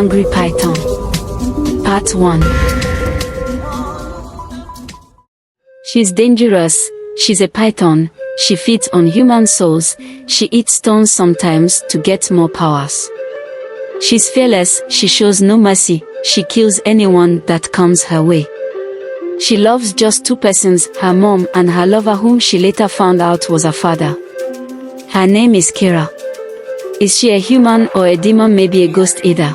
Angry Python. Part 1. She's dangerous, she's a python, she feeds on human souls, she eats stones sometimes to get more powers. She's fearless, she shows no mercy, she kills anyone that comes her way. She loves just two persons, her mom and her lover, whom she later found out was her father. Her name is Kira. Is she a human or a demon, maybe a ghost either?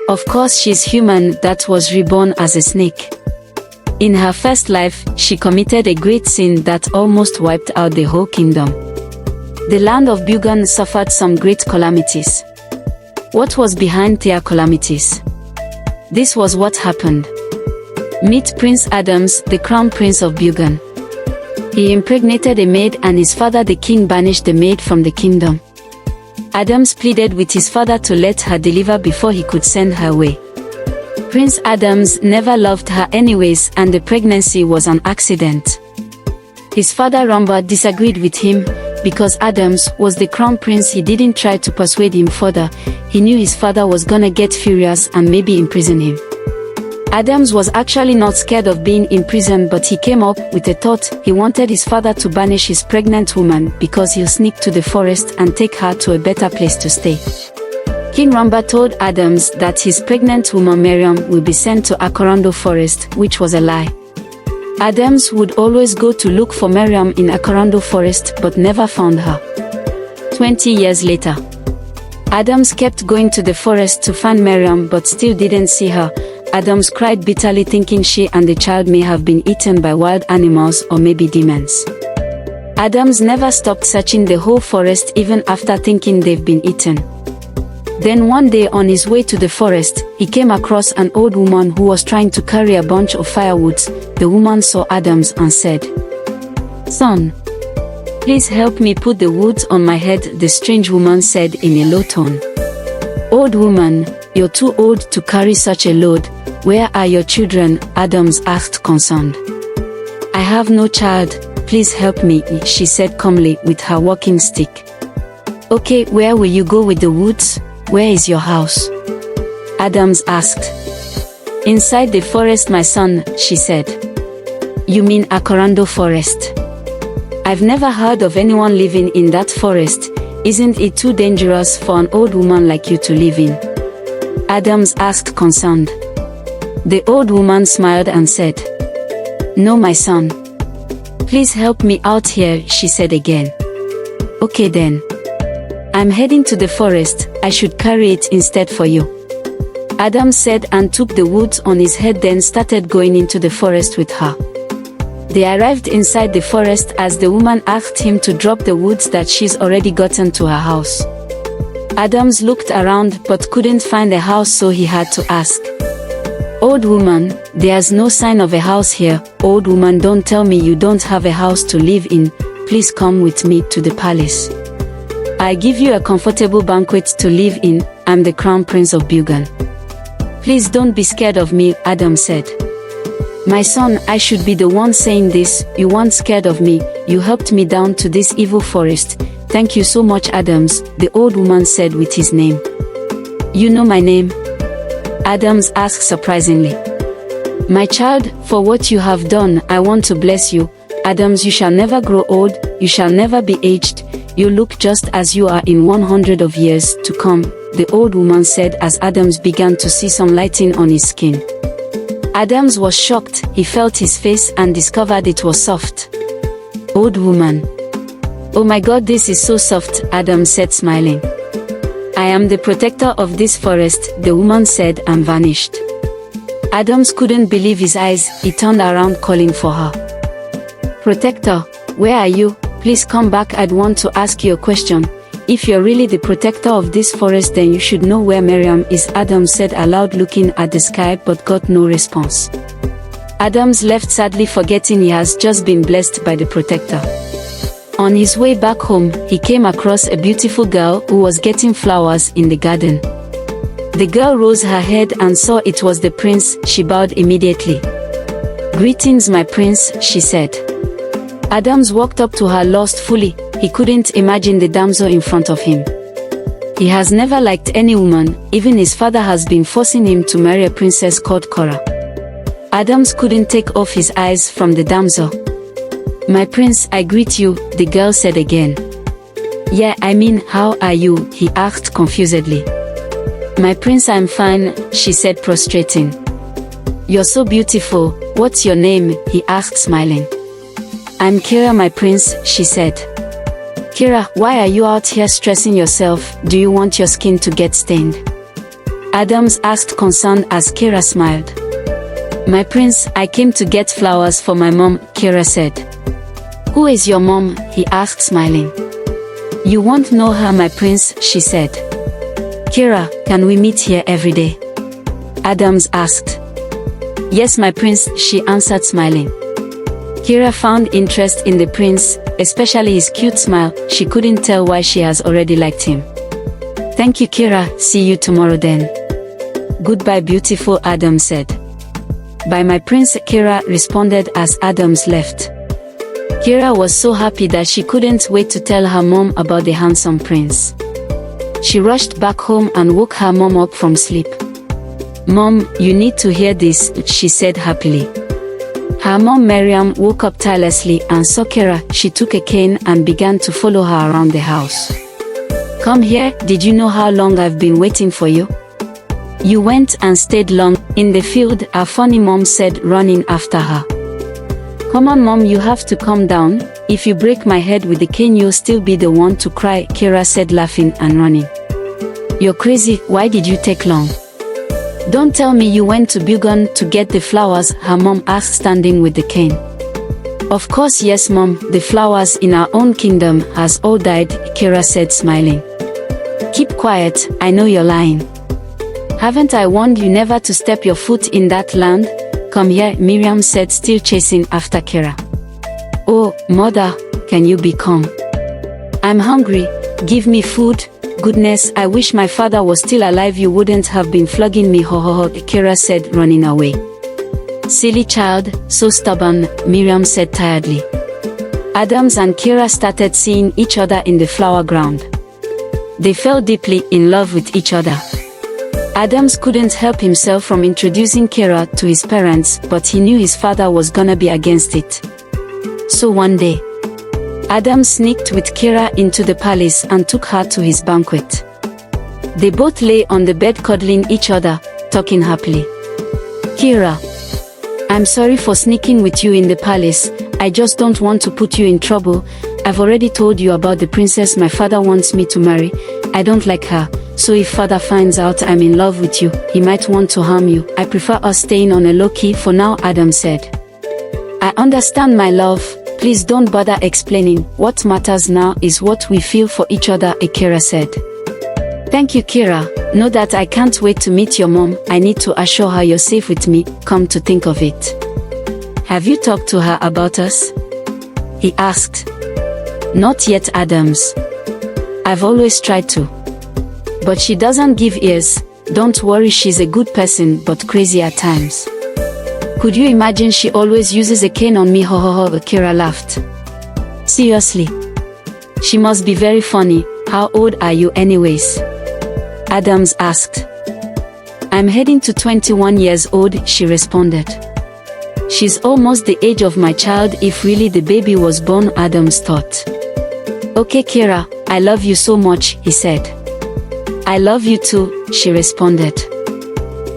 Of course she's human, that was reborn as a snake. In her first life, she committed a great sin that almost wiped out the whole kingdom. The land of Bugan suffered some great calamities. What was behind their calamities? This was what happened. Meet Prince Adams, the crown prince of Bugan. He impregnated a maid and his father the king banished the maid from the kingdom. Adams pleaded with his father to let her deliver before he could send her away. Prince Adams never loved her anyways, and the pregnancy was an accident. His father Ramba disagreed with him. Because Adams was the crown prince, he didn't try to persuade him further. He knew his father was gonna get furious and maybe imprison him. Adams was actually not scared of being imprisoned, but he came up with a thought. He wanted his father to banish his pregnant woman because he'll sneak to the forest and take her to a better place to stay. King Ramba told Adams that his pregnant woman Miriam will be sent to Akorondo Forest, which was a lie. Adams would always go to look for Miriam in Akorondo Forest but never found her. 20 years later, Adams kept going to the forest to find Miriam but still didn't see her. Adams cried bitterly, thinking she and the child may have been eaten by wild animals or maybe demons. Adams never stopped searching the whole forest even after thinking they've been eaten. Then one day on his way to the forest, he came across an old woman who was trying to carry a bunch of firewoods. The woman saw Adams and said, "Son, please help me put the woods on my head," the strange woman said in a low tone. "Old woman, you're too old to carry such a load. Where are your children?" Adams asked, concerned. "I have no child, please help me," she said calmly with her walking stick. "Okay, where will you go with the woods? Where is your house?" Adams asked. "Inside the forest, my son," she said. "You mean Akorondo Forest? I've never heard of anyone living in that forest. Isn't it too dangerous for an old woman like you to live in?" Adams asked, concerned. The old woman smiled and said, "No, my son. Please help me out here," she said again. "Okay then. I'm heading to the forest, I should carry it instead for you," Adams said and took the woods on his head, then started going into the forest with her. They arrived inside the forest as the woman asked him to drop the woods that she's already gotten to her house. Adams looked around but couldn't find a house, so he had to ask, "Old woman, there's no sign of a house here. Old woman, don't tell me you don't have a house to live in. Please come with me to the palace. I give you a comfortable banquet to live in. I'm the crown prince of Bugan. Please don't be scared of me," Adam said. "My son, I should be the one saying this. You weren't scared of me. You helped me down to this evil forest. Thank you so much, Adams," the old woman said with his name. "You know my name?" Adams asked surprisingly. "My child, for what you have done, I want to bless you. Adams, you shall never grow old, you shall never be aged. You look just as you are in 100 of years to come," the old woman said as Adams began to see some lighting on his skin. Adams was shocked. He felt his face and discovered it was soft. "Old woman. Oh my God, this is so soft," Adams said, smiling. "I am the protector of this forest," the woman said and vanished. Adams couldn't believe his eyes. He turned around calling for her. "Protector, where are you? Please come back. I'd want to ask you a question. If you're really the protector of this forest, then you should know where Miriam is," Adams said aloud, looking at the sky but got no response. Adams left sadly, forgetting he has just been blessed by the protector. On his way back home, he came across a beautiful girl who was getting flowers in the garden. The girl rose her head and saw it was the prince. She bowed immediately. "Greetings, my prince," she said. Adams walked up to her, lost fully. He couldn't imagine the damsel in front of him. He has never liked any woman, even his father has been forcing him to marry a princess called Cora. Adams couldn't take off his eyes from the damsel. "My prince, I greet you," the girl said again. "Yeah, I mean, how are you?" he asked confusedly. "My prince, I'm fine," she said, prostrating. "You're so beautiful. What's your name?" he asked, smiling. "I'm Kira, my prince," she said. "Kira, why are you out here stressing yourself? Do you want your skin to get stained?" Adams asked, concerned, as Kira smiled. "My prince, I came to get flowers for my mom," Kira said. "Who is your mom?" he asked, smiling. "You won't know her, my prince," she said. "Kira, can we meet here every day?" Adams asked. "Yes, my prince," she answered, smiling. Kira found interest in the prince, especially his cute smile. She couldn't tell why she has already liked him. "Thank you, Kira. See you tomorrow then." "Goodbye, beautiful," Adams said. "Bye, my prince," Kira responded as Adams left. Kira was so happy that she couldn't wait to tell her mom about the handsome prince. She rushed back home and woke her mom up from sleep. "Mom, you need to hear this," she said happily. Her mom Miriam woke up tirelessly and saw Kira. She took a cane and began to follow her around the house. "Come here, did you know how long I've been waiting for you? You went and stayed long in the field," a funny mom said, running after her. "Come on, Mom, you have to calm down. If you break my head with the cane, you'll still be the one to cry," Kira said, laughing and running. "You're crazy. Why did you take long? Don't tell me you went to Bugon to get the flowers," her mom asked, standing with the cane. "Of course yes, Mom, the flowers in our own kingdom has all died," Kira said, smiling. "Keep quiet, I know you're lying. Haven't I warned you never to step your foot in that land? Come here," Miriam said, still chasing after Kira. "Oh, mother, can you be calm? I'm hungry, give me food. Goodness, I wish my father was still alive, you wouldn't have been flogging me, ho ho ho," Kira said, running away. "Silly child, so stubborn," Miriam said tiredly. Adams and Kira started seeing each other in the flower ground. They fell deeply in love with each other. Adams couldn't help himself from introducing Kira to his parents, but he knew his father was gonna be against it. So one day, Adams sneaked with Kira into the palace and took her to his banquet. They both lay on the bed cuddling each other, talking happily. "Kira, I'm sorry for sneaking with you in the palace. I just don't want to put you in trouble. I've already told you about the princess my father wants me to marry. I don't like her, so if father finds out I'm in love with you, he might want to harm you. I prefer us staying on a low-key for now," Adams said. "I understand, my love. Please don't bother explaining. What matters now is what we feel for each other," Kira said. "Thank you, Kira. Know that I can't wait to meet your mom. I need to assure her you're safe with me. Come to think of it, have you talked to her about us?" he asked. "Not yet, Adams. I've always tried to. But she doesn't give ears. Don't worry, she's a good person but crazy at times. Could you imagine, she always uses a cane on me, ho ho ho," Kira laughed. "Seriously? She must be very funny. How old are you anyways?" Adams asked. "I'm heading to 21 years old," she responded. "She's almost the age of my child if really the baby was born," Adams thought. "Okay, Kira, I love you so much," he said. "I love you too," she responded.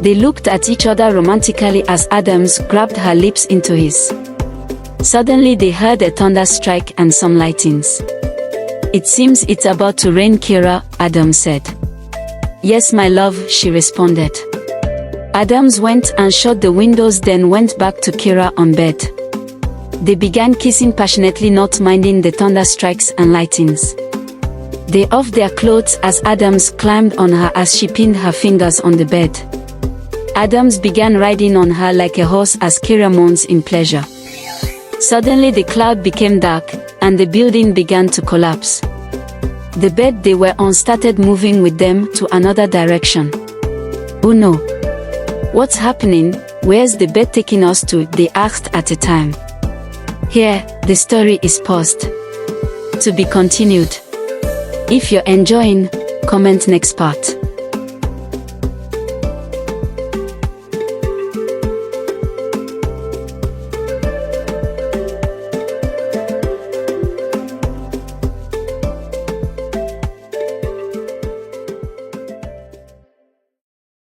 They looked at each other romantically as Adams grabbed her lips into his. Suddenly they heard a thunder strike and some lightnings. "It seems it's about to rain, Kira," Adams said. "Yes, my love," she responded. Adams went and shut the windows, then went back to Kira on bed. They began kissing passionately, not minding the thunder strikes and lightnings. They offed their clothes as Adams climbed on her as she pinned her fingers on the bed. Adams began riding on her like a horse as Kira moans in pleasure. Suddenly the cloud became dark, and the building began to collapse. The bed they were on started moving with them to another direction. "Oh no! What's happening? Where's the bed taking us to?" they asked at a time. Here, the story is paused. To be continued. If you're enjoying, Comment next part.